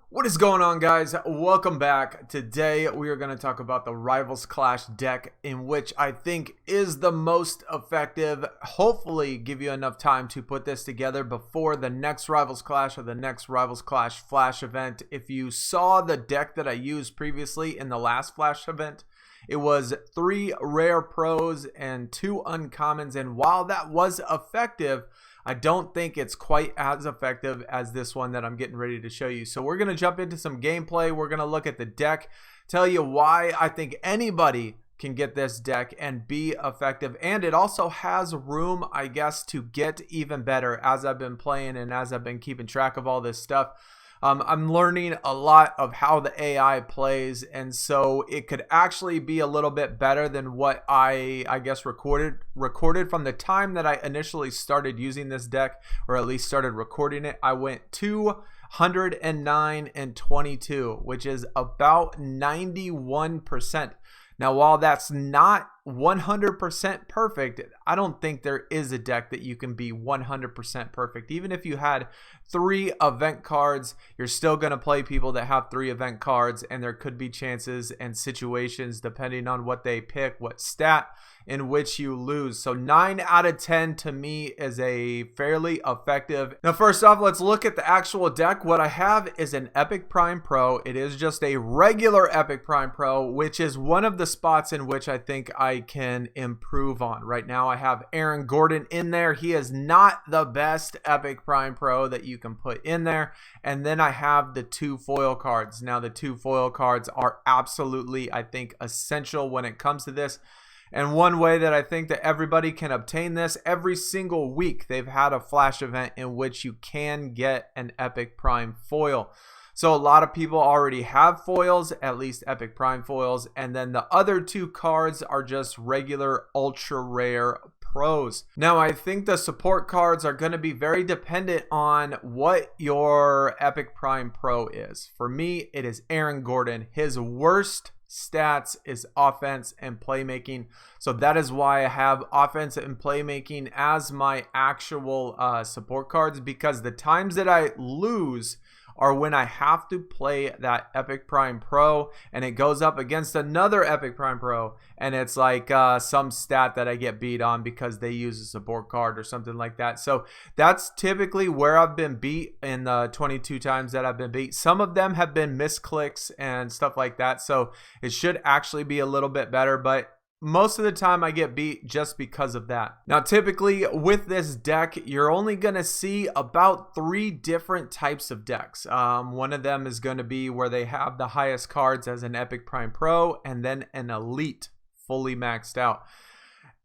What is going on, guys? Welcome back. Today we are going to talk about the Rivals Clash deck, in which I think is the most effective. Hopefully give you enough time to put this together before the next Rivals Clash or the next Rivals Clash Flash event. If you saw the deck that I used previously in the last Flash event, it was 3 rare pros and 2 uncommons, and while that was effective, I don't think it's quite as effective as this one that I'm getting ready to show you. So we're going to jump into some gameplay. We're going to look at the deck, tell you why I think anybody can get this deck and be effective. And it also has room, I guess, to get even better as I've been playing and as I've been keeping track of all this stuff. I'm learning a lot of how the AI plays, and so it could actually be a little bit better than what I guess recorded from the time that I initially started using this deck, or at least started recording it. I went 209 and 22, which is about 91%. Now, while that's not 100% perfect, I don't think there is a deck that you can be 100% perfect. Even if you had 3 event cards, you're still going to play people that have 3 event cards, and there could be chances and situations, depending on what they pick, what stat, in which you lose. So 9 out of 10 to me is a fairly effective. Now, first off, let's look at the actual deck. What I have is an Epic Prime Pro. It is just a regular Epic Prime Pro, which is one of the spots in which I think I can improve on. Right now I have Aaron Gordon in there. He is not the best Epic Prime Pro that you can put in there. And then I have the 2 foil cards. Now, the 2 foil cards are absolutely, I think, essential when it comes to this. And one way that I think that everybody can obtain this, every single week they've had a flash event in which you can get an Epic Prime foil. So a lot of people already have foils, at least Epic Prime foils, and then the other 2 cards are just regular ultra rare pros. Now, I think the support cards are going to be very dependent on what your Epic Prime Pro is. For me, it is Aaron Gordon. His worst stats is offense and playmaking, so that is why I have offense and playmaking as my actual support cards, because the times that I lose are when I have to play that Epic Prime Pro and it goes up against another Epic Prime Pro, and it's like some stat that I get beat on because they use a support card or something like that. So that's typically where I've been beat in the 22 times that I've been beat. Some of them have been misclicks and stuff like that, so it should actually be a little bit better, but most of the time I get beat just because of that. Now, typically with this deck, you're only going to see about 3 different types of decks. One of them is going to be where they have the highest cards as an Epic Prime Pro, and then an Elite fully maxed out.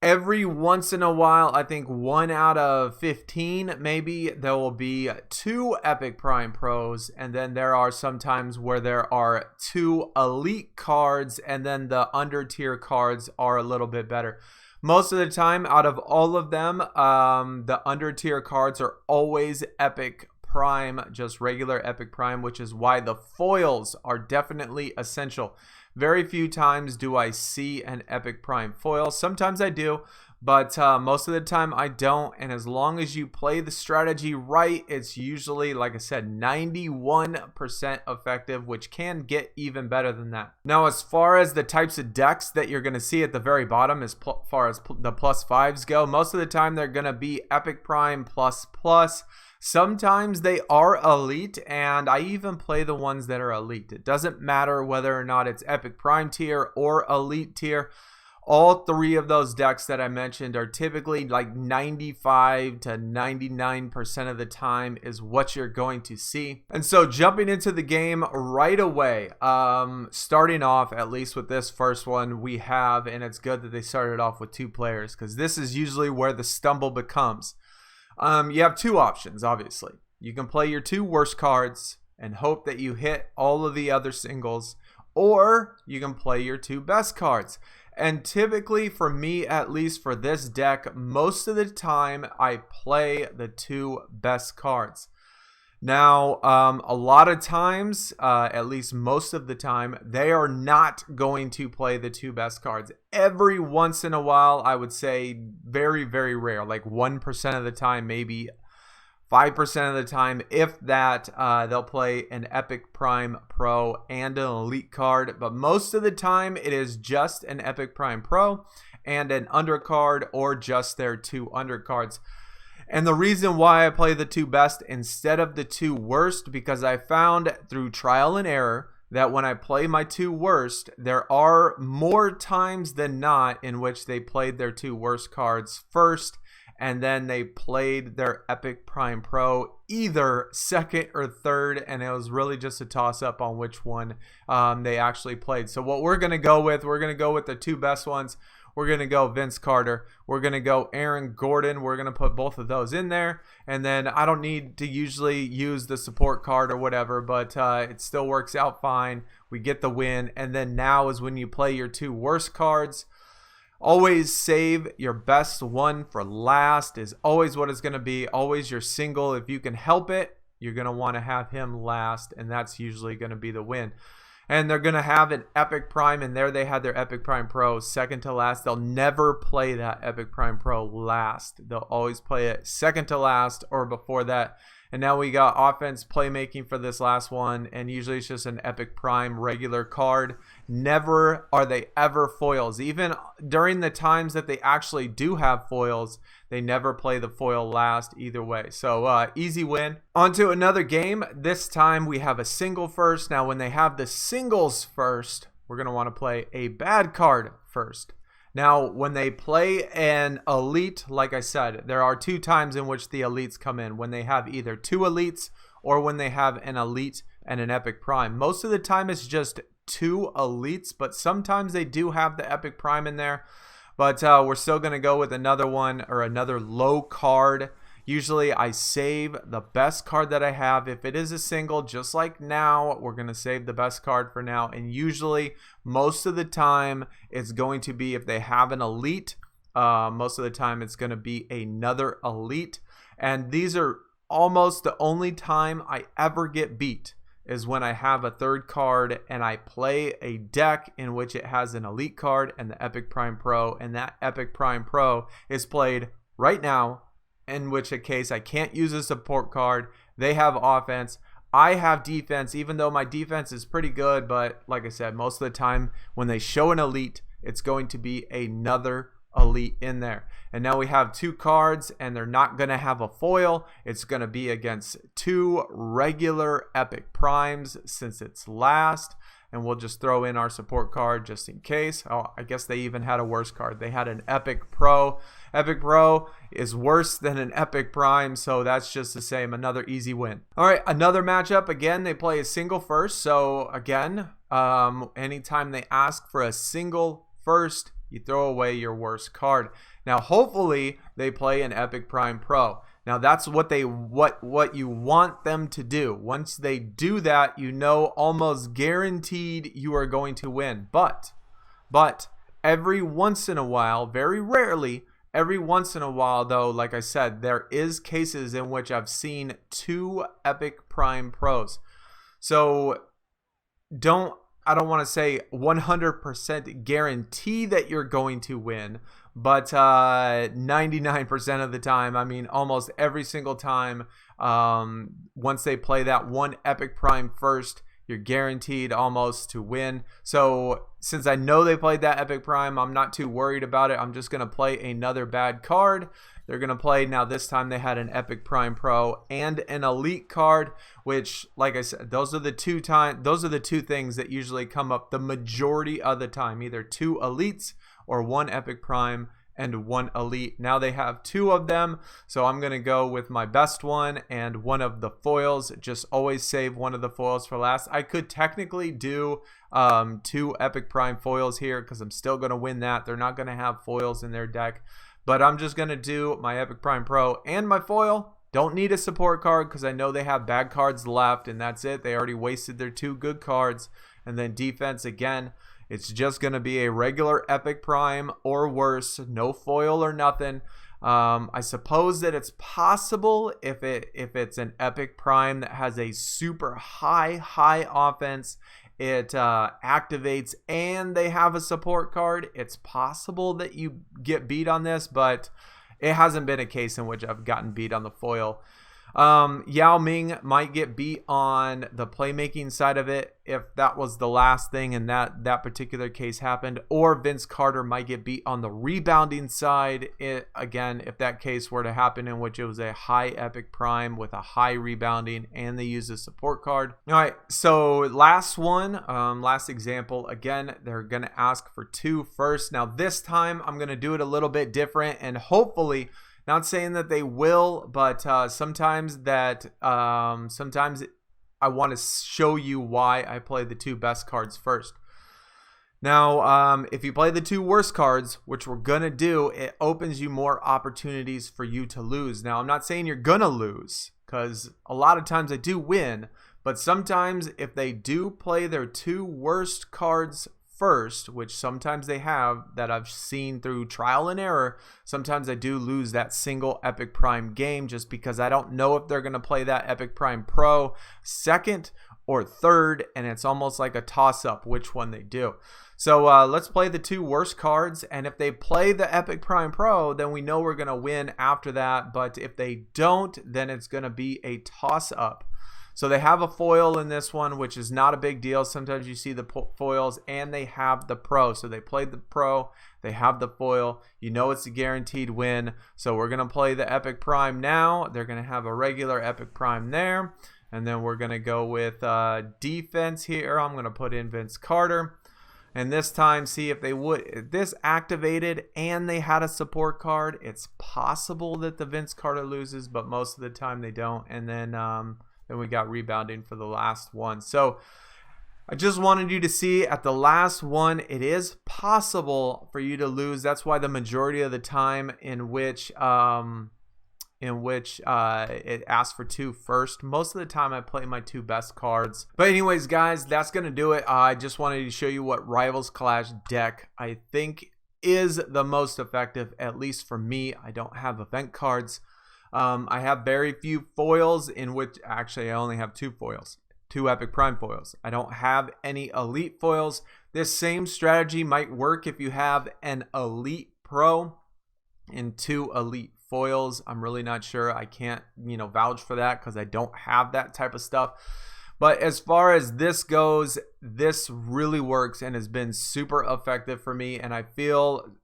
Every once in a while, I think 1 out of 15, maybe, there will be 2 Epic Prime Pros, and then there are some times where there are 2 Elite cards, and then the under tier cards are a little bit better. Most of the time, out of all of them, the under tier cards are always Epic Prime, just regular Epic Prime, which is why the foils are definitely essential. Very few times do I see an Epic Prime foil. Sometimes I do, but most of the time I don't. And as long as you play the strategy right, it's usually, like I said, 91% effective, which can get even better than that. Now, as far as the types of decks that you're going to see at the very bottom, as far as the +5s go, most of the time they're going to be Epic Prime ++. Sometimes they are Elite, and I even play the ones that are Elite. It doesn't matter whether or not it's Epic Prime tier or Elite tier. All 3 of those decks that I mentioned are typically like 95 to 99% of the time is what you're going to see. And so jumping into the game right away, starting off, at least with this first one we have, and it's good that they started off with 2 players, because this is usually where the stumble becomes. You have 2 options, obviously. You can play your 2 worst cards and hope that you hit all of the other singles, or you can play your 2 best cards. And typically, for me, at least for this deck, most of the time I play the 2 best cards. Now, a lot of times, at least most of the time, they are not going to play the 2 best cards. Every once in a while, I would say very, very rare, like 1% of the time, maybe 5% of the time, if that, they'll play an Epic Prime Pro and an Elite card. But most of the time, it is just an Epic Prime Pro and an undercard, or just their 2 undercards. And the reason why I play the 2 best instead of the 2 worst, because I found through trial and error that when I play my 2 worst, there are more times than not in which they played their 2 worst cards first, and then they played their Epic Prime Pro either second or third, and it was really just a toss-up on which one they actually played. So what we're going to go with the 2 best ones. We're going to go Vince Carter. We're going to go Aaron Gordon. We're going to put both of those in there. And then I don't need to usually use the support card or whatever, but it still works out fine. We get the win. And then now is when you play your 2 worst cards. Always save your best one for last is always what it's going to be. Always your single. If you can help it, you're going to want to have him last, and that's usually going to be the win. And they're going to have an Epic Prime, and there they had their Epic Prime Pro second to last. They'll never play that Epic Prime Pro last. They'll always play it second to last or before that. And now we got offense playmaking for this last one, and usually it's just an Epic Prime regular card. Never are they ever foils. Even during the times that they actually do have foils, they never play the foil last either way. So easy win. On to another game. This time we have a single first. Now when they have the singles first, we're going to want to play a bad card first. Now, when they play an elite, like I said, there are 2 times in which the elites come in. When they have either 2 elites or when they have an elite and an Epic Prime. Most of the time it's just 2 elites, but sometimes they do have the Epic Prime in there. But we're still going to go with another one, or another low card. Usually I save the best card that I have. If it is a single, just like now, we're going to save the best card for now. And usually, most of the time, it's going to be, if they have an elite, most of the time it's going to be another elite. And these are almost the only time I ever get beat, is when I have a third card and I play a deck in which it has an elite card and the Epic Prime Pro. And that Epic Prime Pro is played right now, in which case I can't use a support card. They have offense. I have defense, even though my defense is pretty good. But like I said, most of the time when they show an elite, it's going to be another elite in there. And now we have 2 cards, and they're not going to have a foil. It's going to be against 2 regular Epic Primes since it's last. And we'll just throw in our support card just in case. Oh, I guess they even had a worse card. They had an Epic Pro. Epic Pro is worse than an Epic Prime, so that's just the same. Another easy win. All right, another matchup. Again, they play a single first. So again, anytime they ask for a single first, you throw away your worst card. Now, hopefully, they play an Epic Prime Pro. Now that's what you want them to do. Once they do that, you know almost guaranteed you are going to win. But every once in a while, very rarely, every once in a while though, like I said, there is cases in which I've seen 2 Epic Prime Pros. So I don't want to say 100% guarantee that you're going to win, but 99% of the time, I mean almost every single time, once they play that one Epic Prime first, you're guaranteed almost to win. So since I know they played that Epic Prime, I'm not too worried about it. I'm just going to play another bad card. They're going to play, now this time they had an Epic Prime Pro and an Elite card, which, like I said, those are the two things that usually come up the majority of the time, either 2 Elites or 1 Epic Prime and 1 Elite. Now they have 2 of them, so I'm going to go with my best one and 1 of the foils. Just always save 1 of the foils for last. I could technically do 2 Epic Prime foils here because I'm still going to win that. They're not going to have foils in their deck. But I'm just going to do my Epic Prime Pro and my foil. Don't need a support card because I know they have bad cards left, and that's it. They already wasted their 2 good cards. And then defense, again, it's just going to be a regular Epic Prime or worse. No foil or nothing. I suppose that it's possible if it's an Epic Prime that has a super high offense, it activates, and they have a support card, it's possible that you get beat on this, but it hasn't been a case in which I've gotten beat on the foil. Yao Ming might get beat on the playmaking side of it if that was the last thing and that particular case happened, or Vince Carter might get beat on the rebounding side again if that case were to happen, in which it was a high epic prime with a high rebounding and they use a support card. All right, so last example, again, they're gonna ask for 2 first. Now this time I'm gonna do it a little bit different, and hopefully, not saying that they will, but sometimes I want to show you why I play the 2 best cards first. Now, if you play the 2 worst cards, which we're going to do, it opens you more opportunities for you to lose. Now, I'm not saying you're going to lose, because a lot of times I do win, but sometimes if they do play their 2 worst cards first, which sometimes they have, that I've seen through trial and error, sometimes I do lose that single epic prime game just because I don't know if they're going to play that epic prime pro second or third, and it's almost like a toss-up which one they do. So let's play the 2 worst cards, and if they play the epic prime pro, then we know we're going to win after that, but if they don't, then it's going to be a toss-up. So they have a foil in this one, which is not a big deal. Sometimes you see the foils and they have the pro. So they played the pro, they have the foil. You know it's a guaranteed win. So we're going to play the epic prime now. They're going to have a regular epic prime there. And then we're going to go with defense here. I'm going to put in Vince Carter. And this time, see if they would. If this activated and they had a support card, it's possible that the Vince Carter loses, but most of the time they don't. And then we got rebounding for the last one. So I just wanted you to see at the last one, it is possible for you to lose. That's why the majority of the time in which it asks for 2 first, most of the time I play my 2 best cards. But anyways, guys, that's gonna do it. I just wanted to show you what Rivals Clash deck I think is the most effective, at least for me. I don't have event cards. I have very few foils, in which actually I only have 2 foils, 2 epic prime foils. I don't have any elite foils. This same strategy might work if you have an elite pro and 2 elite foils. I'm really not sure. I can't, vouch for that because I don't have that type of stuff. But as far as this goes, this really works and has been super effective for me, and I feel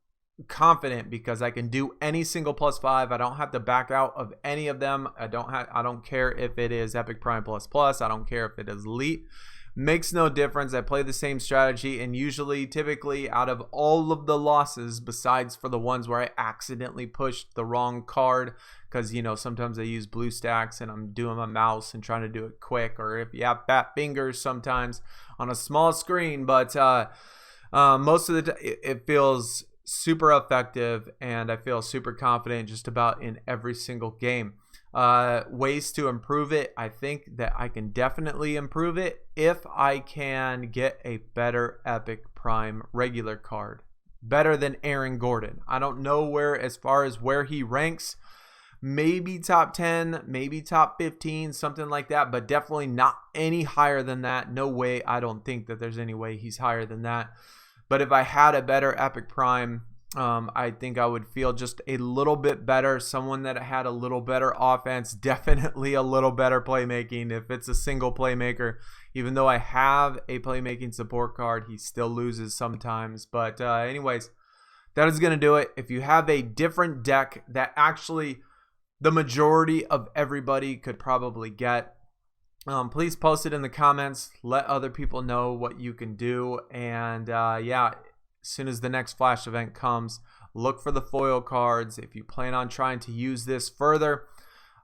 confident because I can do any single +5. I don't have to back out of any of them. I don't care if it is epic prime ++. I don't care if it is elite. Makes no difference. I play the same strategy, and typically out of all of the losses, besides for the ones where I accidentally pushed the wrong card, because sometimes I use blue stacks and I'm doing my mouse and trying to do it quick, or if you have fat fingers sometimes on a small screen, but most of the time it feels super effective, and I feel super confident just about in every single game. Ways to improve it, I think that I can definitely improve it if I can get a better epic prime regular card, better than Aaron Gordon. I don't know as far as where he ranks, maybe top 10, maybe top 15, something like that, but definitely not any higher than that. No way. I don't think that there's any way he's higher than that. But if I had a better epic prime, I think I would feel just a little bit better. Someone that had a little better offense, definitely a little better playmaking. If it's a single playmaker, even though I have a playmaking support card, he still loses sometimes. But anyways, that is going to do it. If you have a different deck that actually the majority of everybody could probably get, please post it in the comments. Let other people know what you can do. And yeah, as soon as the next flash event comes, look for the foil cards. If you plan on trying to use this further,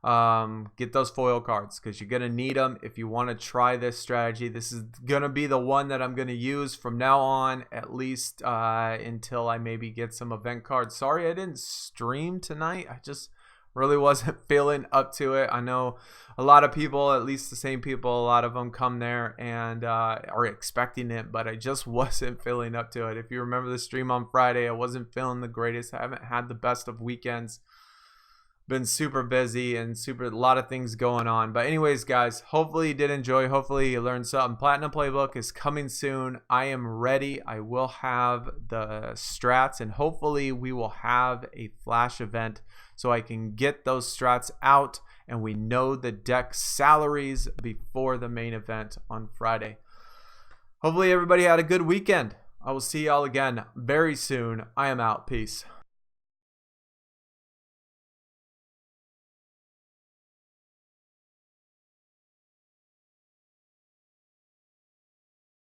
get those foil cards because you're going to need them if you want to try this strategy. This is going to be the one that I'm going to use from now on, at least until I maybe get some event cards. Sorry I didn't stream tonight. I just really wasn't feeling up to it. I know a lot of people, at least the same people, a lot of them come there and are expecting it, but I just wasn't feeling up to it. If you remember the stream on Friday, I wasn't feeling the greatest. I haven't had the best of weekends. Been super busy and a lot of things going on. But anyways, guys, hopefully you did enjoy. Hopefully you learned something. Platinum Playbook is coming soon. I am ready. I will have the strats, and hopefully we will have a flash event so I can get those strats out and we know the deck salaries before the main event on Friday. Hopefully everybody had a good weekend. I will see y'all again very soon. I am out. Peace.